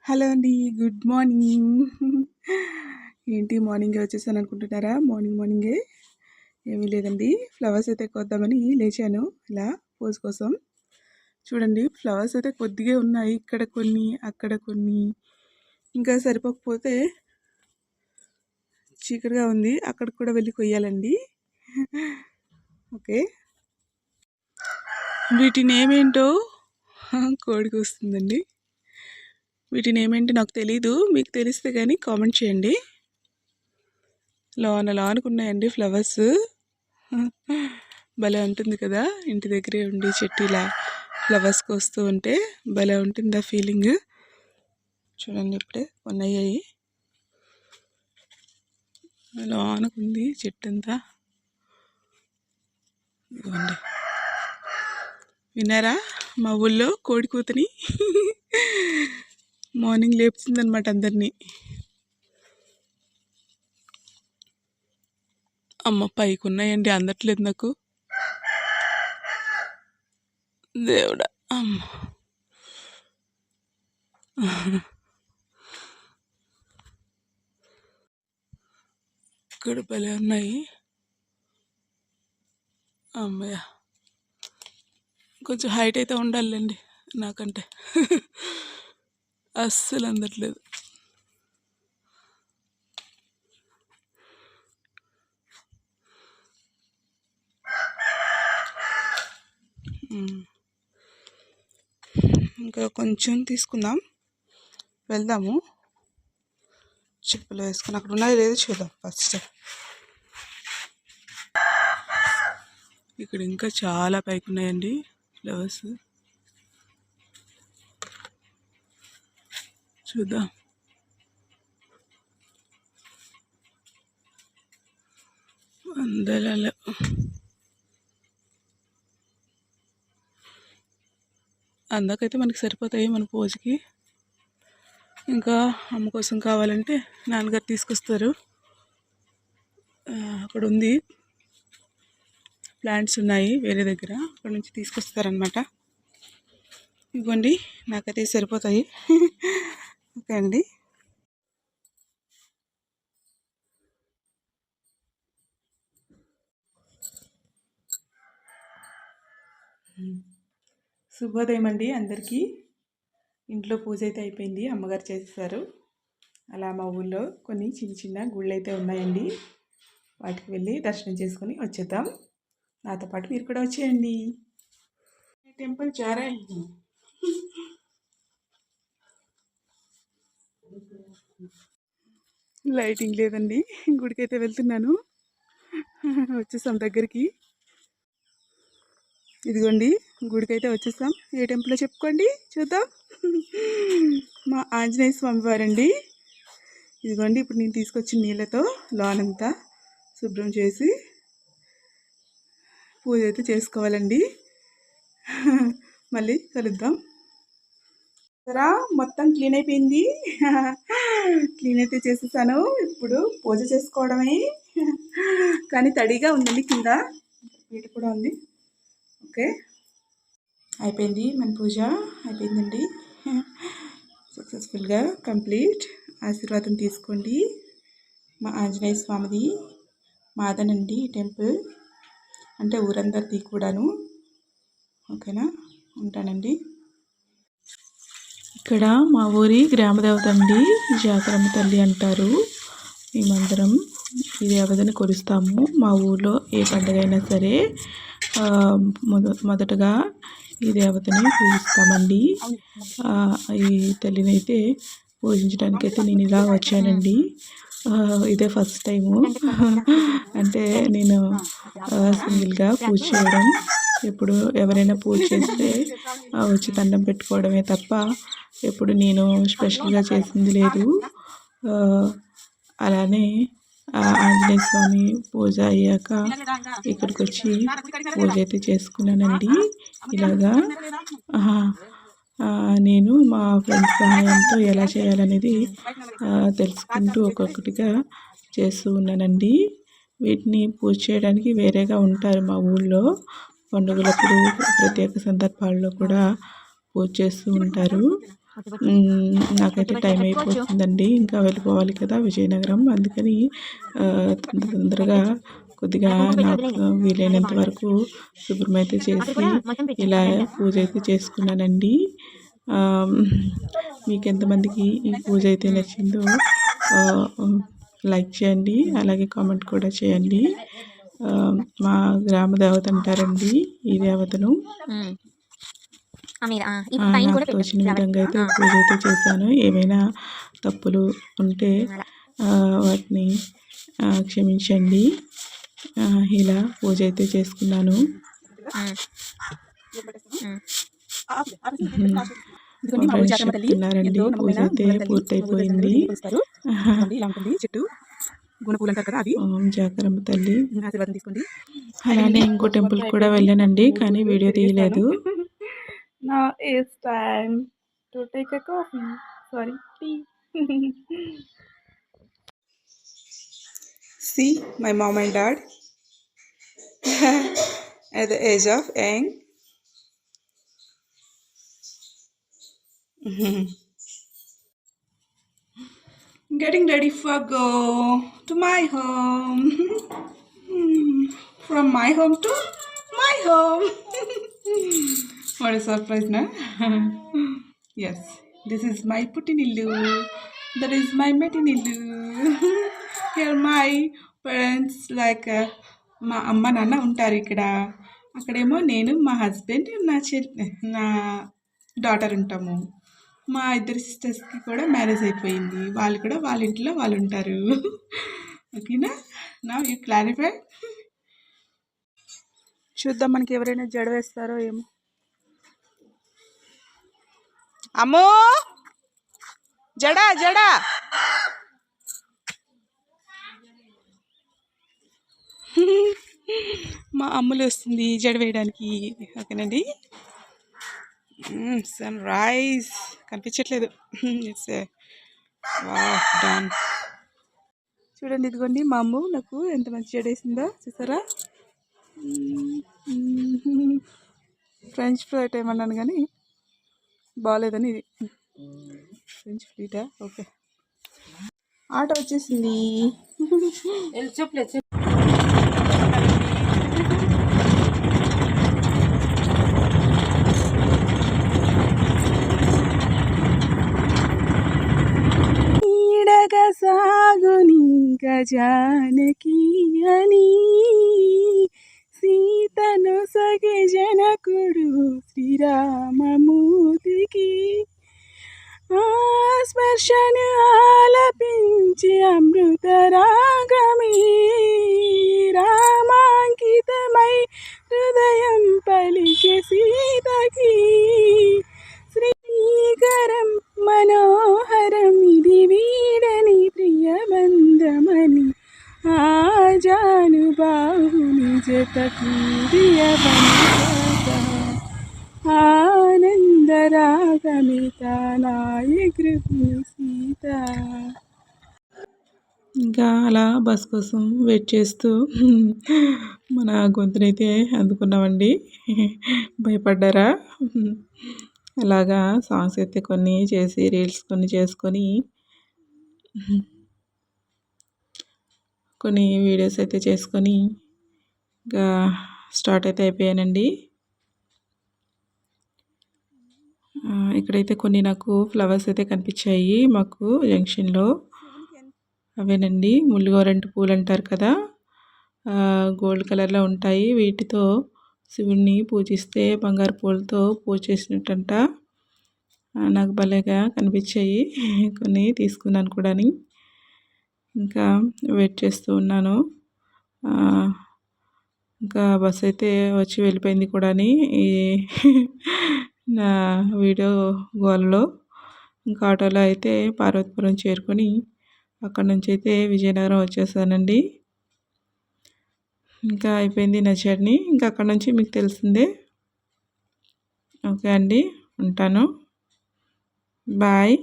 Hello అండి. Good morning. ఏంటి మార్నింగే వచ్చేసాను అనుకుంటున్నారా? మార్నింగే ఏమీ లేదండి. ఫ్లవర్స్ అయితే కోద్దామని లేచాను ఇలా పోజ్ కోసం. చూడండి ఫ్లవర్స్ అయితే కొద్దిగా ఉన్నాయి. ఇక్కడ కొన్ని, అక్కడ కొన్ని. ఇంకా సరిపోకపోతే చీకటిగా ఉంది. అక్కడికి కూడా వెళ్ళి కొయ్యాలండి. ఓకే. వీటి నేమ్ ఏంటో కోడికి వస్తుందండి. వీటి నేమ్ ఏంటి నాకు తెలీదు. మీకు తెలిస్తే కానీ కామెంట్ చేయండి. లానుకున్నాయండి ఫ్లవర్స్. భలే ఉంటుంది కదా, ఇంటి దగ్గరే ఉండి చెట్టు ఇలా ఫ్లవర్స్ కోస్తూ ఉంటే భలే ఉంటుంది ఆ ఫీలింగ్. చూడండి ఇప్పుడే కొన్ని అయ్యాయి. లానుకుంది చెట్టు అంతా. ఇదిగోండి, విన్నారా మా ఊళ్ళో కోడి కూతని? మార్నింగ్ లేపుతుందనమాట అందరినీ. అమ్మ పైకి ఉన్నాయండి, అందట్లేదు నాకు. దేవుడా అమ్మ. ఇక్కడ భలే ఉన్నాయి. అమ్మయ్య, కొంచెం హైట్ అయితే ఉండాలండి నాకంటే. అస్సలు అందట్లేదు. ఇంకా కొంచెం తీసుకుందాం, వెళ్దాము. చెప్పులు వేసుకుని అక్కడ ఉన్నాయి లేదో చూద్దాం ఫస్ట్. ఇక్కడ ఇంకా చాలా పైకి ఉన్నాయండి ఫ్లవర్స్. చూద్దాం. అందరూ అందకైతే మనకి సరిపోతాయి మన పోజుకి. ఇంకా అమ్మ కోసం కావాలంటే నాన్నగారు తీసుకొస్తారు. అక్కడ ఉంది, ప్లాంట్స్ ఉన్నాయి వేరే దగ్గర, అక్కడ నుంచి తీసుకొస్తారనమాట. ఇవ్వండి, నాకైతే సరిపోతాయి. ఓకే అండి. శుభోదయం అండి అందరికీ. ఇంట్లో పూజ అయితే అయిపోయింది, అమ్మగారు చేసేసారు. అలా మా ఊళ్ళో కొన్ని చిన్న గుళ్ళు అయితే ఉన్నాయండి, వాటికి వెళ్ళి దర్శనం చేసుకొని వచ్చేద్దాం. నాతో పాటు మీరు కూడా వచ్చేయండి. టెంపుల్ చారా లైటింగ్ లేదండి, గుడికైతే వెళ్తున్నాను. వచ్చేసాం దగ్గరికి. ఇదిగోండి గుడికైతే వచ్చేసాం. ఏ టెంపుల్లో చెప్పుకోండి చూద్దాం. మా ఆంజనేయ స్వామి వారండి. ఇదిగోండి, ఇప్పుడు నేను తీసుకొచ్చిన నీళ్ళతో లోనంతా శుభ్రం చేసి పూజ అయితే చేసుకోవాలండి. మళ్ళీ కలుద్దాం. సరే, మొత్తం క్లీన్ అయిపోయింది. క్లీన్ అయితే చేసేసాను. ఇప్పుడు పూజ చేసుకోవడమే. కానీ తడిగా ఉందండి, కింద వీటి కూడా ఉంది. ఓకే, అయిపోయింది, మన పూజ అయిపోయిందండి. సక్సెస్ఫుల్గా కంప్లీట్. ఆశీర్వాదం తీసుకోండి. మా ఆంజనేయ స్వామిది, మాదనండి టెంపుల్, అంటే ఊరందరిది కూడాను. ఓకేనా, ఉంటానండి. ఇక్కడ మా ఊరి గ్రామదేవత అండి, జాతరమ్మ తల్లి అంటారు. మేమందరం ఈ దేవతని కొలుస్తాము. మా ఊర్లో ఏ పండుగ అయినా సరే మొదటగా ఈ దేవతని పూజిస్తామండి. ఈ తల్లిని అయితే పూజించడానికైతే నేను ఇలా వచ్చానండి. ఇదే ఫస్ట్ టైము. అంటే నేను సింగిల్గా పూజ చేయడం. ఎప్పుడు ఎవరైనా పూజ చేస్తే వచ్చి దండం పెట్టుకోవడమే తప్ప ఎప్పుడు నేను స్పెషల్గా చేసింది లేదు. అలానే ఆంజనేయ స్వామి పూజ అయ్యాక ఇక్కడికి వచ్చి పూజ అయితే చేసుకున్నానండి. ఇలాగా నేను మా ఫ్రెండ్స్ సహాయంతో ఎలా చేయాలనేది తెలుసుకుంటూ ఒక్కొక్కటిగా చేస్తూ ఉన్నానండి. వీటిని పూజ చేయడానికి వేరేగా ఉంటారు మా ఊళ్ళో. పండుగలప్పుడు ప్రత్యేక సందర్భాల్లో కూడా పూజ చేస్తూ ఉంటారు. నాకైతే టైం అయిపోతుందండి, ఇంకా వెళ్ళిపోవాలి కదా విజయనగరం. అందుకని తొందరగా కొద్దిగా నాకు వీలైనంత వరకు శుభ్రం అయితే చేసి ఇలా పూజ అయితే చేసుకున్నానండి. మీకు ఎంతమందికి ఈ పూజ అయితే నచ్చిందో లైక్ చేయండి, అలాగే కామెంట్ కూడా చేయండి. మా గ్రామ దేవత అంటారండి ఈ దేవతను. నాకు తోచిన విధంగా అయితే పూజ అయితే చేశాను. ఏమైనా తప్పులు ఉంటే వాటిని క్షమించండి. ఇలా పూజ అయితే చేసుకున్నాను. చెప్తున్నారండి పూజ అయితే పూర్తయిపోయింది. జాకరమ్మ తల్లి. అలానే ఇంకో టెంపుల్ కూడా వెళ్ళానండి, కానీ వీడియో తీయలేదు. Now it's time to take a coffee. Sorry, tea. See my mom and dad at the age of young. Getting ready for go to my home. From my home to my home. What a surprise, na? Yes, this is my Putinillu. That is my Metinillu. Here my parents like మా అమ్మ నాన్న ఉంటారు ఇక్కడ. అక్కడేమో నేను, మా husband, నా daughter ఉంటాము. మా ఇద్దరు సిస్టర్స్కి కూడా మ్యారేజ్ అయిపోయింది, వాళ్ళు కూడా వాళ్ళ ఇంట్లో వాళ్ళు ఉంటారు. ఓకేనా? నా యూ క్లారిఫై. చూద్దాం మనకి ఎవరైనా జడ వేస్తారో ఏమో. అమ్మో జడ జడ మా అమ్ములు వస్తుంది జడ వేయడానికి. ఓకేనండి. సన్ రైజ్ కనిపించట్లేదు. It's done. చూడండి, ఇదిగోండి మా అమ్మ నాకు ఎంత మంచి జడ వేసిందో చూసారా. ఫ్రెంచ్ ఫ్లైట్ ఏమన్నాను కానీ బాగాలేదని ఇది ఫ్రెంచ్ ఫ్లైటా. ఓకే, ఆటో వచ్చేసింది. సాగునింక జానకి అని సీతను సగే జనకుడు శ్రీరామమూర్తికి స్పర్శను ఆలపించి అమృత రాగమే రామాంకితమై హృదయం పలికే సీతకి శ్రీకరం మనోహరం ఇది వీడని ప్రియబంధమని ఆజానుబాహుని జతకు ఆనందరాగమిత నాయ గృహిణి సీత. ఇంకా అలా బస్ కోసం వెయిట్ చేస్తూ మన గొంతునైతే అందుకున్నామండి. భయపడ్డారా? అలాగా సాంగ్స్ అయితే కొన్ని చేసి రీల్స్ కొన్ని చేసుకొని కొన్ని వీడియోస్ అయితే చేసుకొని ఇంకా స్టార్ట్ అయితే అయిపోయానండి. ఇక్కడైతే కొన్ని నాకు ఫ్లవర్స్ అయితే కనిపించాయి మాకు జంక్షన్లో. అవేనండి ముల్లుగోరంటి పూలు అంటారు కదా, గోల్డ్ కలర్లో ఉంటాయి. వీటితో శివుణ్ణి పూజిస్తే బంగారు పూలతో పూజ చేసినట్టంట. నాకు భలేగా కనిపించాయి, కొన్ని తీసుకున్నాను కూడా. ఇంకా వెయిట్ చేస్తూ ఉన్నాను. ఇంకా బస్ అయితే వచ్చి వెళ్ళిపోయింది కూడా ఈ నా వీడియో గోల్లో. ఇంకా ఆటోలో అయితే పార్వతీపురం చేరుకొని అక్కడ నుంచి అయితే విజయనగరం వచ్చేసానండి. ఇంకా అయిపోయింది నా జర్నీ. ఇంకా అక్కడ నుంచి మీకు తెలిసిందే. ఓకే అండి, ఉంటాను. బాయ్.